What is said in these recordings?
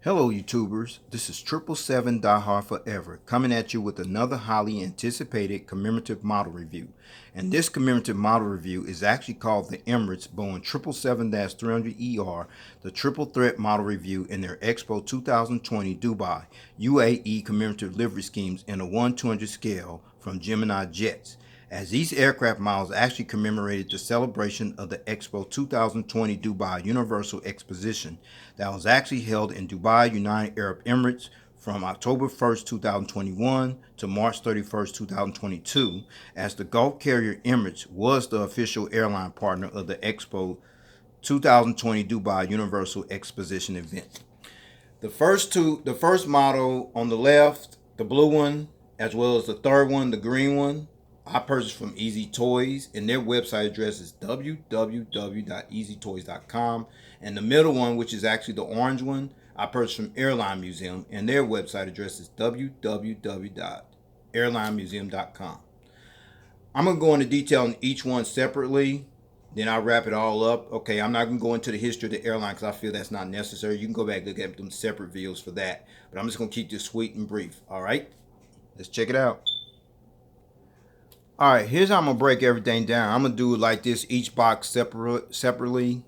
Hello YouTubers, this is 777 Die Hard Forever coming at you with another highly anticipated commemorative model review. And this commemorative model review is actually called the Emirates Boeing 777-300ER, the Triple Threat Model Review in their Expo 2020 Dubai U.A.E commemorative livery schemes in a 1/200 scale from Gemini jets, as these aircraft models actually commemorated the celebration of the Expo 2020 Dubai Universal Exposition that was actually held in Dubai, United Arab Emirates from October 1st, 2021 to March 31st, 2022, as the Gulf carrier Emirates was the official airline partner of the Expo 2020 Dubai Universal Exposition event. The first model on the left, the blue one, as well as the third one, the green one, I purchased from Easy Toys, and their website address is www.easytoys.com. And the middle one, which is actually the orange one, I purchased from Airline Museum, and their website address is www.airlinemuseum.com. I'm going to go into detail on each one separately, then I'll wrap it all up. Okay, I'm not going to go into the history of the airline because I feel that's not necessary. You can go back and look at them separate videos for that. But I'm just going to keep this sweet and brief. All right, let's check it out. All right, here's how I'm going to break everything down. I'm going to do it like this, each box separately.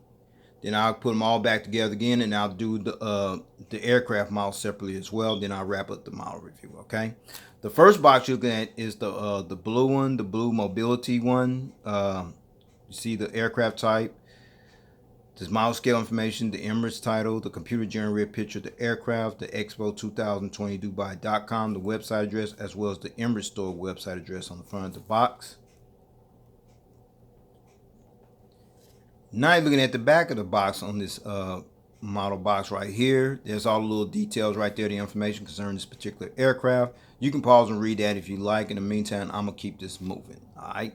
Then I'll put them all back together again, and I'll do the aircraft model separately as well. Then I'll wrap up the model review, okay? The first box you're looking at is the blue one, the blue mobility one. You see the aircraft type, this model scale information, the Emirates title, the computer generated picture of the aircraft, the Expo 2020 Dubai.com, the website address, as well as the Emirates store website address on the front of the box. Now you're looking at the back of the box on this model box right here. There's all the little details right there, the information concerning this particular aircraft. You can pause and read that if you like. In the meantime, I'm going to keep this moving. All right.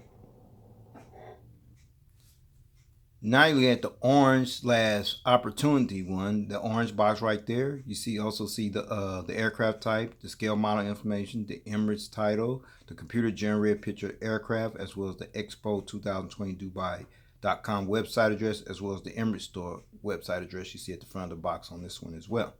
Now you're looking at the orange / opportunity one, the orange box right there. You also see the aircraft type, the scale model information, the Emirates title, the computer generated picture aircraft, as well as the Expo 2020 Dubai.com website address, as well as the Emirates store website address you see at the front of the box on this one as well.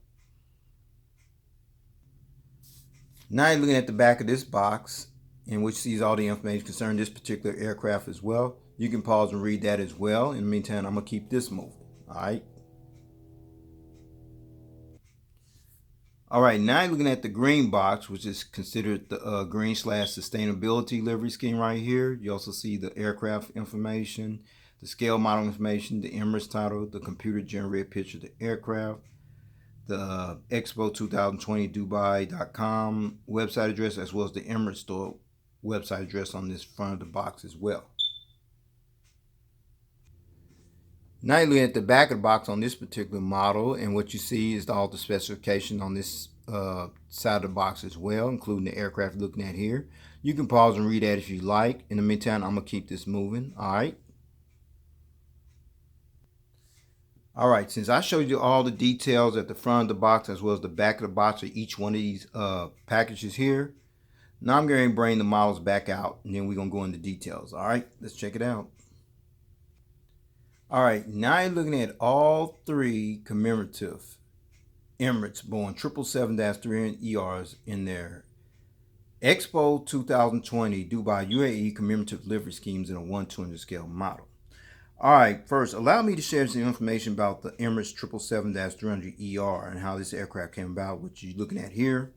Now you're looking at the back of this box, in which sees all the information concerning this particular aircraft as well. You can pause and read that as well. In the meantime, I'm going to keep this moving. All right. All right, now you're looking at the green box, which is considered the green / sustainability livery scheme right here. You also see the aircraft information, the scale model information, the Emirates title, the computer generated picture of the aircraft, the Expo 2020 Dubai.com website address, as well as the Emirates store website address on this front of the box as well. Now you're looking at the back of the box on this particular model, and what you see is all the specifications on this side of the box as well, including the aircraft you're looking at here. You can pause and read that if you like. In the meantime, I'm going to keep this moving. All right. All right, since I showed you all the details at the front of the box as well as the back of the box of each one of these packages here, now I'm going to bring the models back out, and then we're going to go into details. All right, let's check it out. All right, now you're looking at all three commemorative Emirates Boeing 777-300ERs in their Expo 2020 Dubai U.A.E commemorative livery schemes in a 1/200 scale model. All right, first, allow me to share some information about the Emirates 777-300ER and how this aircraft came about, which you're looking at here.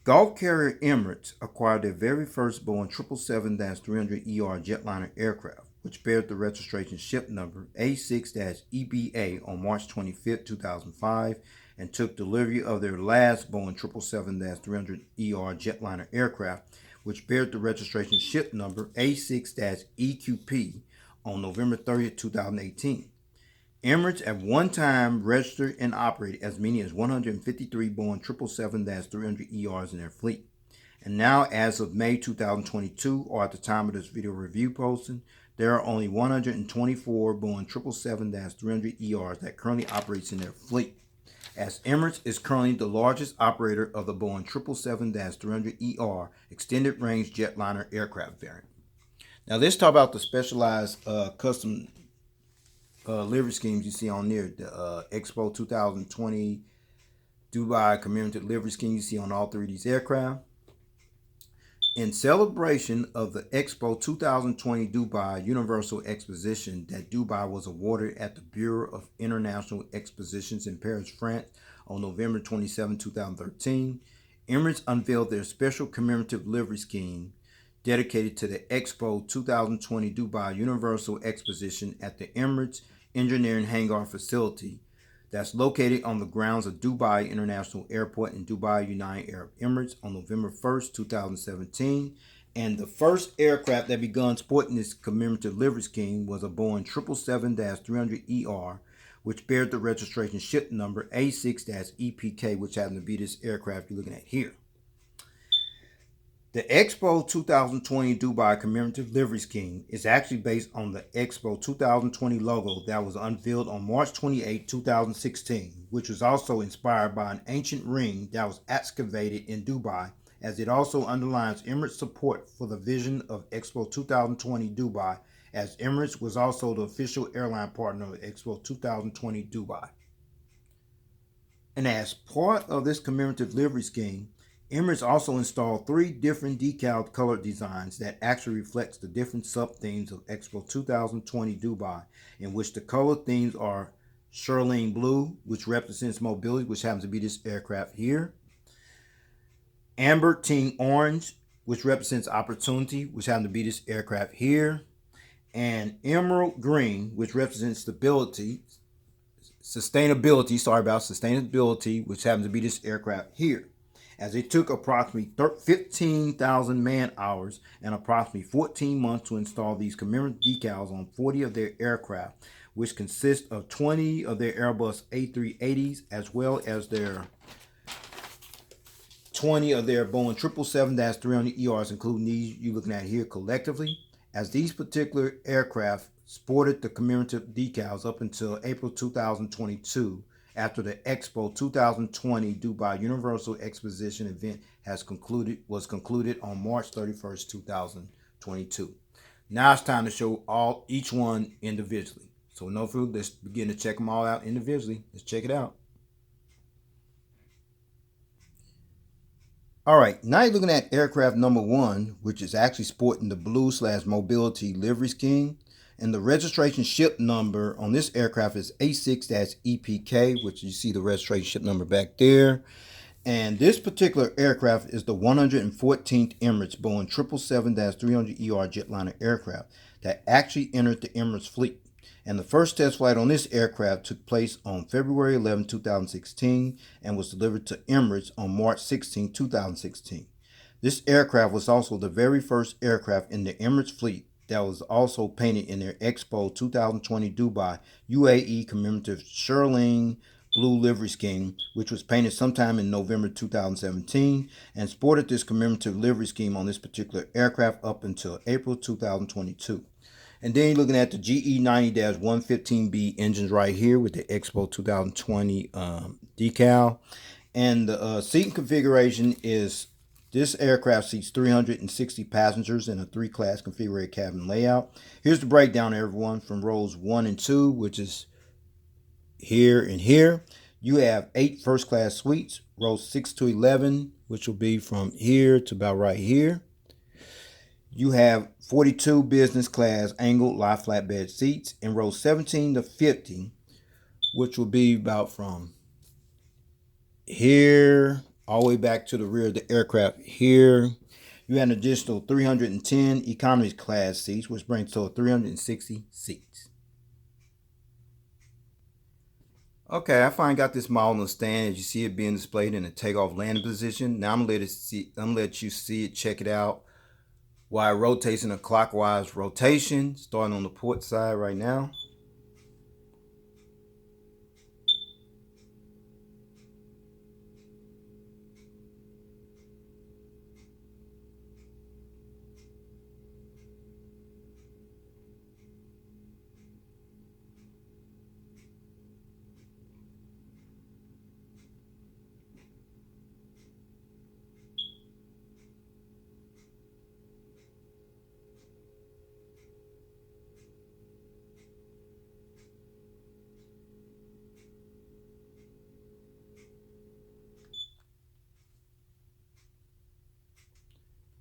Gulf carrier Emirates acquired their very first Boeing 777-300ER Jetliner aircraft, which bears the registration ship number A6-EBA on March 25, 2005, and took delivery of their last Boeing 777-300ER Jetliner aircraft, which bears the registration ship number A6-EQP on November 30, 2018. Emirates at one time registered and operated as many as 153 Boeing 777-300ERs in their fleet. And now, as of May 2022, or at the time of this video review posting, there are only 124 Boeing 777-300ERs that currently operates in their fleet, as Emirates is currently the largest operator of the Boeing 777-300ER extended range jetliner aircraft variant. Now let's talk about the specialized custom livery schemes you see on there. The Expo 2020 Dubai Commemorative Livery Scheme you see on all three of these aircraft. In celebration of the Expo 2020 Dubai Universal Exposition that Dubai was awarded at the Bureau of International Expositions in Paris, France on November 27, 2013, Emirates unveiled their special commemorative livery scheme dedicated to the Expo 2020 Dubai Universal Exposition at the Emirates Engineering Hangar facility that's located on the grounds of Dubai International Airport in Dubai, United Arab Emirates on November 1st, 2017. And the first aircraft that began sporting this commemorative livery scheme was a Boeing 777-300ER, which bears the registration ship number A6-EPK, which happens to be this aircraft you're looking at here. The Expo 2020 Dubai Commemorative Livery Scheme is actually based on the Expo 2020 logo that was unveiled on March 28, 2016, which was also inspired by an ancient ring that was excavated in Dubai, as it also underlines Emirates' support for the vision of Expo 2020 Dubai, as Emirates was also the official airline partner of Expo 2020 Dubai. And as part of this commemorative livery scheme, Emirates also installed 3 different decal color designs that actually reflects the different sub-themes of Expo 2020 Dubai, in which the color themes are Shirlene Blue, which represents mobility, which happens to be this aircraft here, Amber Teen Orange, which represents opportunity, which happens to be this aircraft here, and Emerald Green, which represents sustainability, which happens to be this aircraft here, as it took approximately 15,000 man hours and approximately 14 months to install these commemorative decals on 40 of their aircraft, which consist of 20 of their Airbus A380s as well as their 20 of their Boeing 777-300ERs, including these you're looking at here collectively, as these particular aircraft sported the commemorative decals up until April 2022, after the Expo 2020 Dubai Universal Exposition event was concluded on March 31st, 2022. Now it's time to show each one individually. So no further, let's begin to check them all out individually. Let's check it out. All right, now you're looking at aircraft number 1, which is actually sporting the blue/mobility livery scheme. And the registration ship number on this aircraft is A6-EPK, which you see the registration ship number back there. And this particular aircraft is the 114th Emirates Boeing 777-300ER Jetliner aircraft that actually entered the Emirates fleet. And the first test flight on this aircraft took place on February 11, 2016 and was delivered to Emirates on March 16, 2016. This aircraft was also the very first aircraft in the Emirates fleet that was also painted in their Expo 2020 Dubai U.A.E. commemorative Shirlene Blue livery scheme, which was painted sometime in November 2017 and sported this commemorative livery scheme on this particular aircraft up until April 2022. And then you're looking at the GE90-115B engines right here with the Expo 2020 decal. And the seating configuration is this aircraft seats 360 passengers in a 3-class configurated cabin layout. Here's the breakdown, everyone, from rows 1 and 2, which is here and here. You have 8 first-class suites, rows 6 to 11, which will be from here to about right here. You have 42 business class angled lie flatbed seats in rows 17 to 50, which will be about from here all the way back to the rear of the aircraft here. You have an additional 310 economy class seats, which brings total 360 seats. Okay, I finally got this model on the stand, as you see it being displayed in a takeoff landing position. Now I'm gonna let you see it, check it out, while it rotates in a clockwise rotation, starting on the port side right now.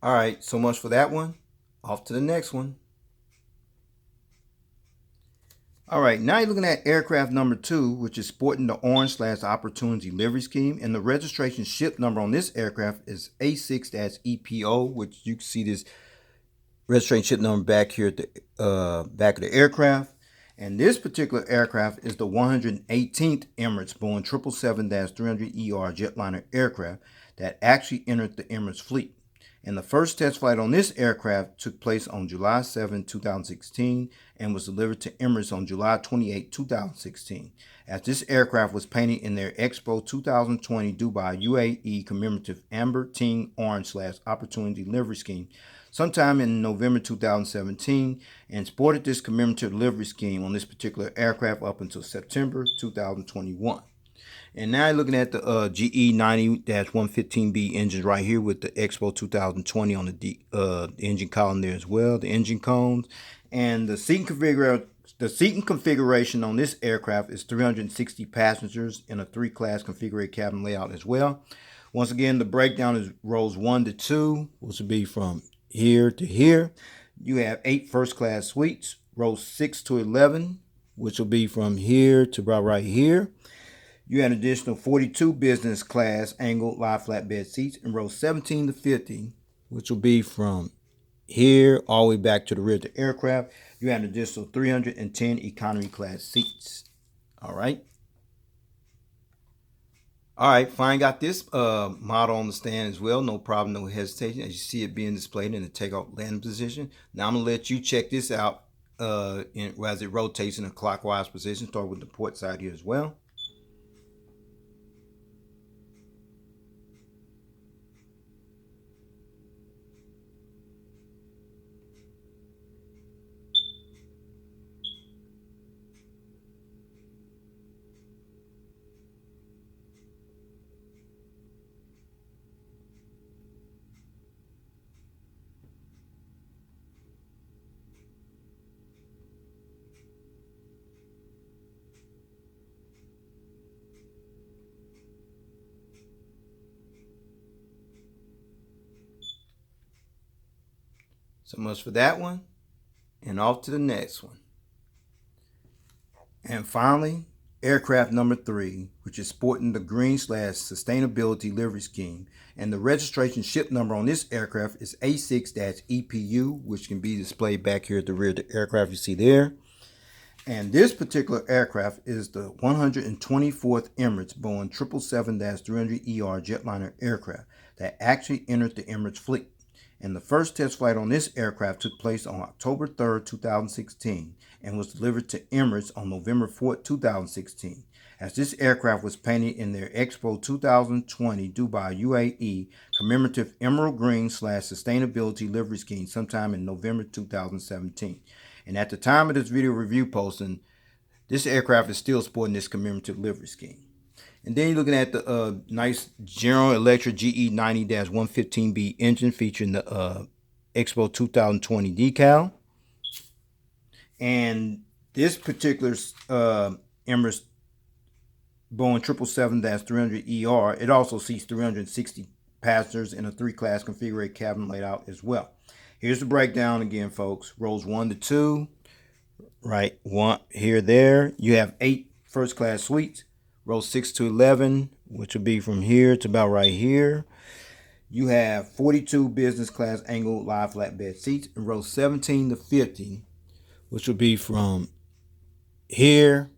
All right, so much for that one. Off to the next one. All right, now you're looking at aircraft number 2, which is sporting the orange/opportunity livery scheme, and the registration ship number on this aircraft is A6-EPO, which you can see this registration ship number back here at the back of the aircraft. And this particular aircraft is the 118th Emirates Boeing 777-300ER Jetliner aircraft that actually entered the Emirates fleet. And the first test flight on this aircraft took place on July 7, 2016 and was delivered to Emirates on July 28, 2016. As this aircraft was painted in their Expo 2020 Dubai U.A.E commemorative amber teen orange/opportunity livery scheme sometime in November 2017 and sported this commemorative livery scheme on this particular aircraft up until September 2021. And now you're looking at the GE90-115B engines right here with the Expo 2020 on the engine column there as well, the engine cones. And the seating configuration on this aircraft is 360 passengers in a 3-class configured cabin layout as well. Once again, the breakdown is rows 1 to 2, which will be from here to here. You have 8 first-class suites, rows 6 to 11, which will be from here to about right here. You had an additional 42 business class angled lie flatbed seats in rows 17 to 50, which will be from here all the way back to the rear of the aircraft. You had an additional 310 economy class seats. All right. All right, fine. Got this model on the stand as well. No problem, no hesitation. As you see it being displayed in the takeoff landing position. Now I'm going to let you check this out as it rotates in a clockwise position. Start with the port side here as well. So much for that one, and off to the next one. And finally, aircraft number 3, which is sporting the green/sustainability livery scheme, and the registration ship number on this aircraft is A6-EPU, which can be displayed back here at the rear of the aircraft you see there. And this particular aircraft is the 124th Emirates Boeing 777-300ER Jetliner aircraft that actually entered the Emirates fleet. And the first test flight on this aircraft took place on October 3rd, 2016 and was delivered to Emirates on November 4th, 2016. As this aircraft was painted in their Expo 2020 Dubai U.A.E commemorative emerald green/sustainability livery scheme sometime in November 2017. And at the time of this video review posting, this aircraft is still sporting this commemorative livery scheme. And then you're looking at the nice General Electric GE90-115B engine featuring the Expo 2020 decal. And this particular Emirates Boeing 777-300ER, it also seats 360 passengers in a 3-class configured cabin layout as well. Here's the breakdown again, folks. Rows 1 to 2, right? 1 here, there. You have 8 first-class suites. Rows 6 to 11, which will be from here to about right here. You have 42 business class angled lie flatbed seats in rows 17 to 50, which will be from here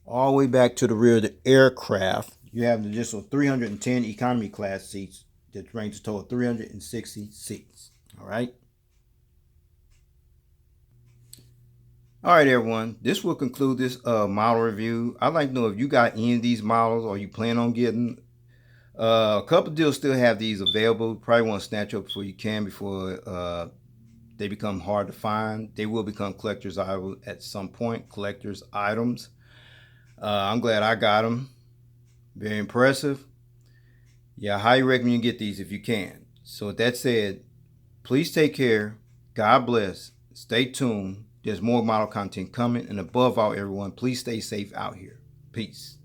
all the way back to the rear of the aircraft. You have an additional 310 economy class seats that brings a total of 360 seats. All right. All right, everyone. This will conclude this model review. I'd like to know if you got any of these models or you plan on getting. A couple deals still have these available. Probably want to snatch up before you can, before they become hard to find. They will become collector's items at some point. Collector's items. I'm glad I got them. Very impressive. Yeah, I highly recommend you get these if you can. So with that said, please take care. God bless. Stay tuned. There's more model content coming. And above all, everyone, please stay safe out here. Peace.